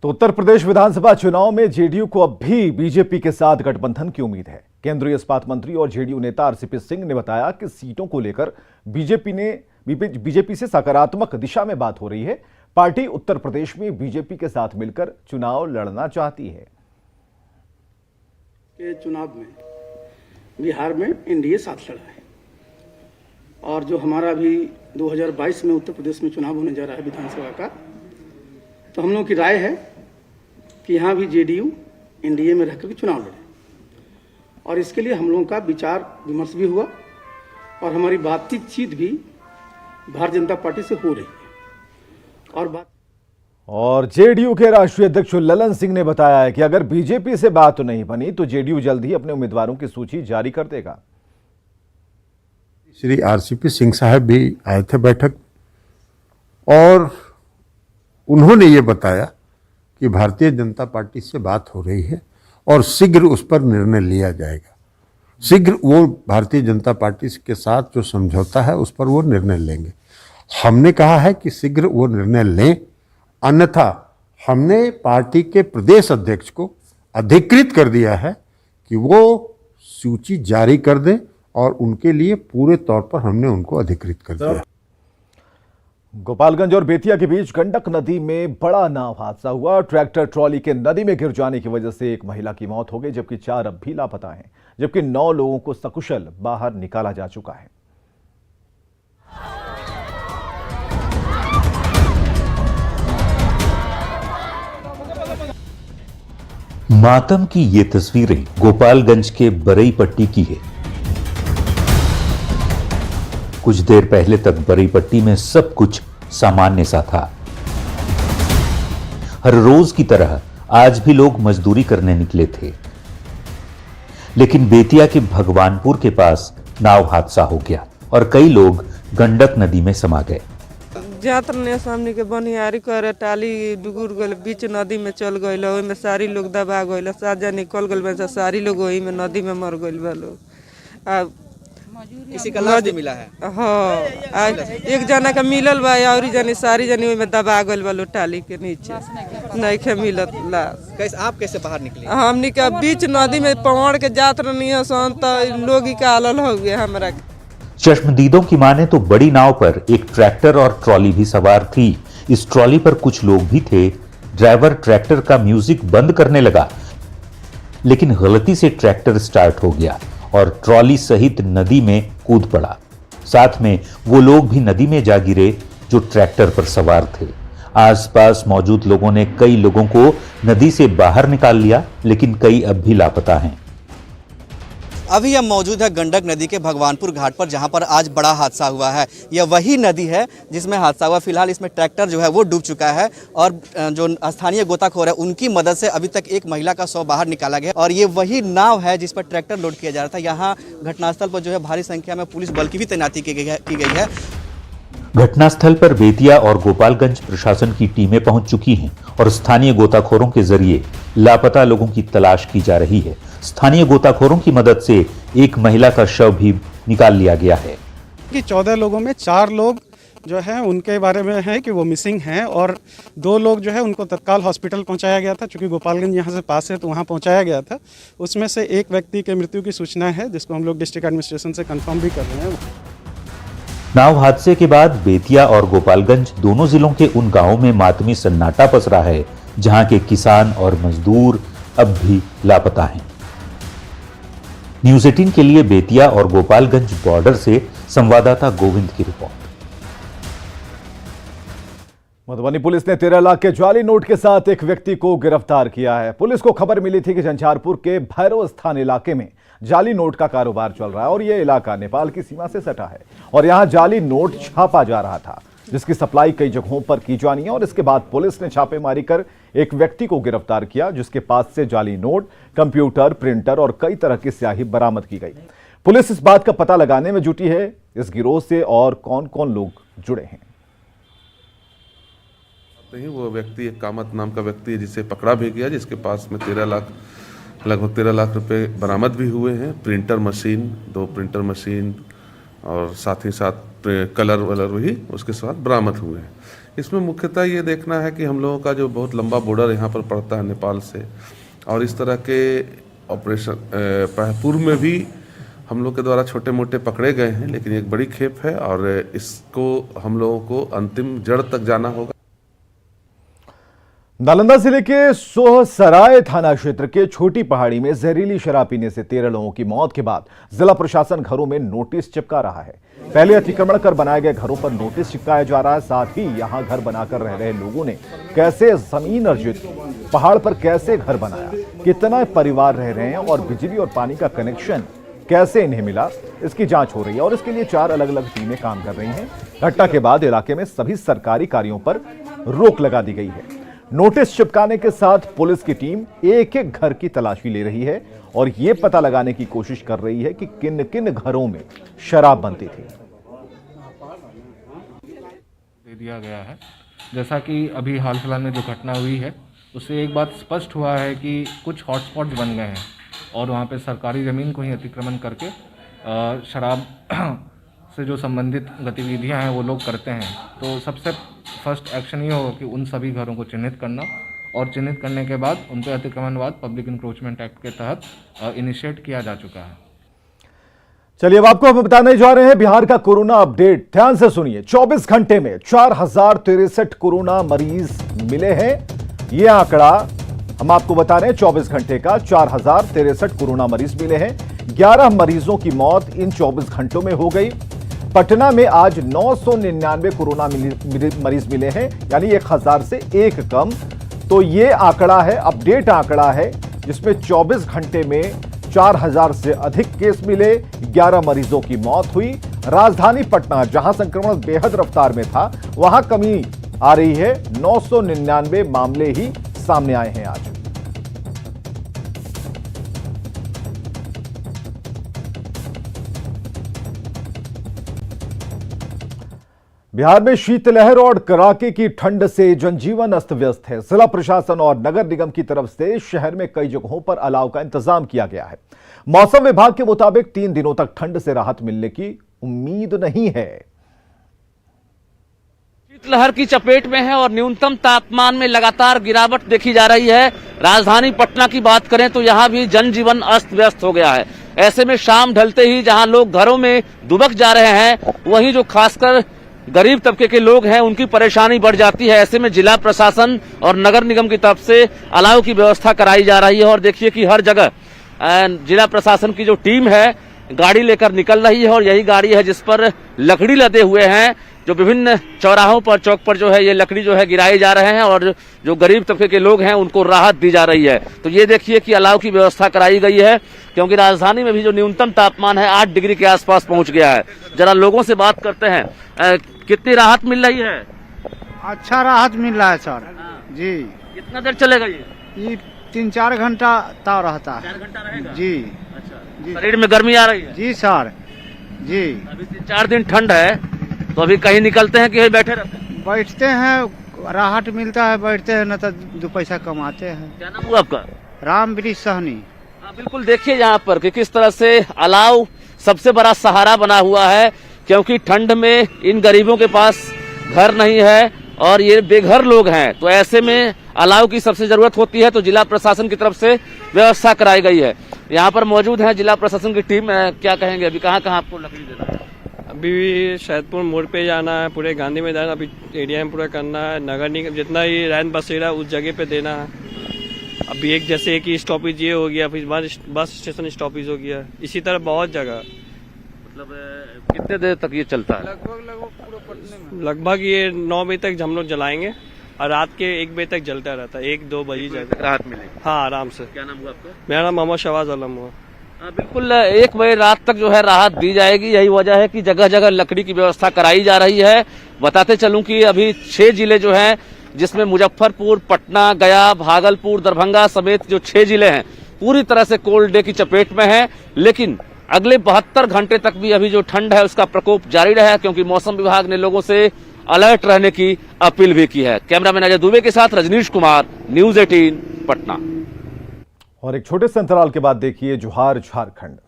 तो उत्तर प्रदेश विधानसभा चुनाव में जेडीयू को अब भी बीजेपी के साथ गठबंधन की उम्मीद है। केंद्रीय इस्पात मंत्री और जेडीयू नेता आरसीपी सिंह ने बताया कि सीटों को लेकर बीजेपी से सकारात्मक दिशा में बात हो रही है। पार्टी उत्तर प्रदेश में बीजेपी के साथ मिलकर चुनाव लड़ना चाहती है। चुनाव में बिहार में एनडीए साथ लड़ा है और जो हमारा भी 2022 में उत्तर प्रदेश में चुनाव होने जा रहा है विधानसभा का, तो हम लोगों की राय है कि यहाँ भी जेडीयू एनडीए में रहकर के चुनाव लड़े और इसके लिए हम लोगों का विचार विमर्श भी हुआ और हमारी बातचीत भी भारतीय जनता पार्टी से हो रही है। और जेडीयू के राष्ट्रीय अध्यक्ष ललन सिंह ने बताया है कि अगर बीजेपी से बात नहीं बनी तो जेडीयू जल्द ही अपने उम्मीदवारों की सूची जारी कर देगा। श्री आरसीपी सिंह साहब भी आए थे बैठक और उन्होंने ये बताया कि भारतीय जनता पार्टी से बात हो रही है और शीघ्र उस पर निर्णय लिया जाएगा। शीघ्र वो भारतीय जनता पार्टी के साथ जो समझौता है उस पर वो निर्णय लेंगे। हमने कहा है कि शीघ्र वो निर्णय लें, अन्यथा हमने पार्टी के प्रदेश अध्यक्ष को अधिकृत कर दिया है कि वो सूची जारी कर दें और उनके लिए पूरे तौर पर हमने उनको अधिकृत कर दिया। गोपालगंज और बेतिया के बीच गंडक नदी में बड़ा नाव हादसा हुआ। ट्रैक्टर ट्रॉली के नदी में गिर जाने की वजह से एक महिला की मौत हो गई, जबकि 4 अब भी लापता हैं, जबकि 9 लोगों को सकुशल बाहर निकाला जा चुका है। मातम की ये तस्वीरें गोपालगंज के बरई पट्टी की है। कुछ देर पहले तक बरई पट्टी में सब कुछ सामान्य सा था। हर रोज की तरह आज भी लोग मजदूरी करने निकले थे, लेकिन बेतिया के भगवानपुर के पास नाव हादसा हो गया और कई लोग गंडक नदी में समा गए। जातरने सामने के बनियारी करे टाली डुगुर गल बीच नदी में चल गइल, ओइ में सारी लोग दबा गइल, साजा निकल गइल में सारी लोग ओइ में नदी में मर गइल बा लोग। किसी का लाश भी मिला है? हाँ, एक जना का मिलल बा और जनी सारी जनी ओइ में दबा गइल बा लोग टाली के नीचे, नहीं खे मिलत लाश। कैसे आप कैसे बाहर निकले? हमनी का बीच नदी में पवड़ के जात रहनी सन तो लोग ही का अलल हो गए हमरा। चश्मदीदों की माने तो बड़ी नाव पर एक ट्रैक्टर और ट्रॉली भी सवार थी। इस ट्रॉली पर कुछ लोग भी थे। ड्राइवर ट्रैक्टर का म्यूजिक बंद करने लगा, लेकिन गलती से ट्रैक्टर स्टार्ट हो गया और ट्रॉली सहित नदी में कूद पड़ा। साथ में वो लोग भी नदी में जा गिरे जो ट्रैक्टर पर सवार थे। आसपास मौजूद लोगों ने कई लोगों को नदी से बाहर निकाल लिया, लेकिन कई अब भी लापता हैं। अभी हम मौजूद है गंडक नदी के भगवानपुर घाट पर, जहां पर आज बड़ा हादसा हुआ है। यह वही नदी है जिसमें हादसा हुआ। फिलहाल इसमें ट्रैक्टर जो है वो डूब चुका है और जो स्थानीय गोताखोर है उनकी मदद से अभी तक एक महिला का शव बाहर निकाला गया और ये वही नाव है जिस पर ट्रैक्टर लोड किया जा रहा था। यहाँ घटनास्थल पर जो है भारी संख्या में पुलिस बल की भी तैनाती की गई है। घटनास्थल पर बेतिया और गोपालगंज प्रशासन की टीमें पहुंच चुकी हैं और स्थानीय गोताखोरों के जरिए लापता लोगों की तलाश की जा रही है। स्थानीय गोताखोरों की मदद से एक महिला का शव भी निकाल लिया गया है। कि 14 लोगों में 4 लोग जो है उनके बारे में है कि वो मिसिंग हैं और 2 लोग जो है उनको तत्काल हॉस्पिटल पहुंचाया गया था, क्योंकि गोपालगंज यहाँ से पास है तो वहाँ पहुंचाया गया था। उसमें से एक व्यक्ति के मृत्यु की सूचना है, जिसको हम लोग डिस्ट्रिक्ट एडमिनिस्ट्रेशन से कंफर्म भी कर रहे हैं। नाव हादसे के बाद बेतिया और गोपालगंज दोनों जिलों के उन गांवों में मातमी सन्नाटा पसरा है जहां के किसान और मजदूर अब भी लापता हैं। न्यूज़ 18 के लिए बेतिया और गोपालगंज बॉर्डर से संवाददाता गोविंद की रिपोर्ट। मधुबनी पुलिस ने 13 लाख के जाली नोट के साथ एक व्यक्ति को गिरफ्तार किया है। पुलिस को खबर मिली थी कि झंझारपुर के भैरव स्थान इलाके में जाली नोट का कारोबार चल रहा है और यह इलाका नेपाल की सीमा से सटा है और यहां जाली नोट छापा जा रहा था, जिसकी सप्लाई कई जगहों पर की जानी है। और इसके बाद पुलिस ने छापेमारी कर एक व्यक्ति को गिरफ्तार किया, जिसके पास से जाली नोट, कंप्यूटर, प्रिंटर और कई तरह की स्याही बरामद की गई। पुलिस इस बात का पता लगाने में जुटी है इस गिरोह से और कौन कौन लोग जुड़े हैं। वो व्यक्ति एक कामत नाम का व्यक्ति है जिसे पकड़ा भी गया, जिसके पास में लगभग 13 लाख रुपए बरामद भी हुए हैं। प्रिंटर मशीन, 2 प्रिंटर मशीन और साथ ही साथ कलर वलर भी उसके साथ बरामद हुए हैं। इसमें मुख्यतः ये देखना है कि हम लोगों का जो बहुत लंबा बॉर्डर यहाँ पर पड़ता है नेपाल से, और इस तरह के ऑपरेशन पूर्व में भी हम लोग के द्वारा छोटे मोटे पकड़े गए हैं, लेकिन एक बड़ी खेप है और इसको हम लोगों को अंतिम जड़ तक जाना होगा। नालंदा जिले के सोहसराय थाना क्षेत्र के छोटी पहाड़ी में जहरीली शराब पीने से 13 लोगों की मौत के बाद जिला प्रशासन घरों में नोटिस चिपका रहा है। पहले अतिक्रमण कर बनाए गए घरों पर नोटिस चिपकाया जा रहा है। साथ ही यहां घर बनाकर रह रहे लोगों ने कैसे जमीन अर्जित की, पहाड़ पर कैसे घर बनाया, कितना परिवार रह रहे हैं और बिजली और पानी का कनेक्शन कैसे इन्हें मिला, इसकी जांच हो रही है और इसके लिए 4 अलग अलग टीमें काम कर रही हैं। घटना के बाद इलाके में सभी सरकारी कार्यों पर रोक लगा दी गई है। नोटिस चिपकाने के साथ पुलिस की टीम एक एक घर की तलाशी ले रही है और यह पता लगाने की कोशिश कर रही है कि किन किन घरों में शराब बनती थी। दे दिया गया है। जैसा कि अभी हाल फिलहाल में जो घटना हुई है उससे एक बात स्पष्ट हुआ है कि कुछ हॉटस्पॉट्स बन गए हैं और वहाँ पे सरकारी ज़मीन को ही अतिक्रमण करके शराब से जो संबंधित गतिविधियां हैं वो लोग करते हैं। तो सबसे फर्स्ट एक्शन ये होगा कि उन सभी घरों को चिन्हित करना और चिन्हित करने के बाद उन पर अतिक्रमणवाद पब्लिक इंक्रोचमेंट एक्ट के तहत इनिशिएट किया जा चुका है। चलिए अब आपको हम बताने जा रहे हैं बिहार का कोरोना अपडेट। ध्यान से सुनिए, 24 घंटे में 4063 कोरोना मरीज मिले हैं। यह आंकड़ा हम आपको बता रहे हैं, 24 घंटे का 4063 कोरोना मरीज मिले हैं। 11 मरीजों की मौत इन 24 घंटों में हो गई। पटना में आज 999 कोरोना मरीज मिले हैं, यानी 1000 से एक कम। तो ये आंकड़ा है, अपडेट आंकड़ा है, जिसमें 24 घंटे में 4000 से अधिक केस मिले, 11 मरीजों की मौत हुई। राजधानी पटना, जहां संक्रमण बेहद रफ्तार में था, वहां कमी आ रही है। 999 मामले ही सामने आए हैं आज। बिहार में शीतलहर और कड़ाके की ठंड से जनजीवन अस्त व्यस्त है। जिला प्रशासन और नगर निगम की तरफ से शहर में कई जगहों पर अलाव का इंतजाम किया गया है। मौसम विभाग के मुताबिक 3 दिनों तक ठंड से राहत मिलने की उम्मीद नहीं है। शीतलहर की चपेट में है और न्यूनतम तापमान में लगातार गिरावट देखी जा रही है। राजधानी पटना की बात करें तो यहाँ भी जनजीवन अस्त व्यस्त हो गया है। ऐसे में शाम ढलते ही जहाँ लोग घरों में दुबक जा रहे हैं, वहीं जो खासकर गरीब तबके के लोग हैं उनकी परेशानी बढ़ जाती है। ऐसे में जिला प्रशासन और नगर निगम की तरफ से अलाव की व्यवस्था कराई जा रही है और देखिए कि हर जगह जिला प्रशासन की जो टीम है गाड़ी लेकर निकल रही है और यही गाड़ी है जिस पर लकड़ी लदे हुए हैं। जो विभिन्न चौराहों पर, चौक पर जो है ये लकड़ी जो है गिराए जा रहे हैं और जो गरीब तबके के लोग हैं उनको राहत दी जा रही है। तो ये देखिए कि अलाव की व्यवस्था कराई गई है, क्योंकि राजधानी में भी जो न्यूनतम तापमान है 8 डिग्री के आसपास पहुंच गया है। जरा लोगों से बात करते हैं, कितनी राहत मिल रही है? अच्छा राहत मिल रहा है सर जी। कितना देर चलेगा ये? 3-4 घंटा ताव रहता है। 4 घंटा रहेगा जी। अच्छा जी। शरीर में गर्मी आ रही है? जी सर जी। अभी 3-4 दिन ठंड है तो अभी कहीं निकलते हैं कि यहीं बैठे रहते हैं? बैठते हैं, राहत मिलता है, बैठते हैं, न तो 2 पैसा कमाते हैं। क्या नाम हुआ आपका? रामवृक्ष सहनी। बिल्कुल, देखिए यहाँ पर कि किस तरह से अलाव सबसे बड़ा सहारा बना हुआ है, क्योंकि ठंड में इन गरीबों के पास घर नहीं है और ये बेघर लोग हैं। तो ऐसे में अलाव की सबसे जरूरत होती है, तो जिला प्रशासन की तरफ से व्यवस्था कराई गई है। यहाँ पर मौजूद है जिला प्रशासन की टीम। क्या कहेंगे, अभी कहाँ कहाँ आपको लकड़ी देना है? अभी शहदपुर मोड़ पे जाना है, पूरे गांधी मैदान अभी एरिया में पूरा करना है। नगर निगम जितना ही रैन बसेरा उस जगह पे देना है। अभी एक जैसे एक ही स्टॉपेज ये हो गया, फिर बस स्टेशन स्टॉपेज हो गया, इसी तरह बहुत जगह। मतलब कितने देर तक ये चलता है? लगभग ये 9 बजे तक हम लोग जलाएंगे और रात के 1 बजे तक जलता रहता है। 1-2 बजे जाता राहत मिलेगी? हाँ, आराम से। क्या नाम हुआ आपका? मेरा नाम मोहम्मद शहबाज आलम हुआ। बिल्कुल, 1 बजे रात तक जो है राहत दी जाएगी। यही वजह है कि जगह जगह लकड़ी की व्यवस्था कराई जा रही है। बताते चलूं कि अभी 6 जिले जो हैं, जिसमें मुजफ्फरपुर, पटना, गया, भागलपुर, दरभंगा समेत जो 6 जिले हैं पूरी तरह से कोल्ड डे की चपेट में हैं। लेकिन अगले 72 घंटे तक भी अभी जो ठंड है उसका प्रकोप जारी रहा है, क्योंकि मौसम विभाग ने लोगों से अलर्ट रहने की अपील भी की है। कैमरामैन अजय दुबे के साथ रजनीश कुमार, न्यूज़ 18 पटना। और एक छोटे से अंतराल के बाद देखिए जोहार झारखंड।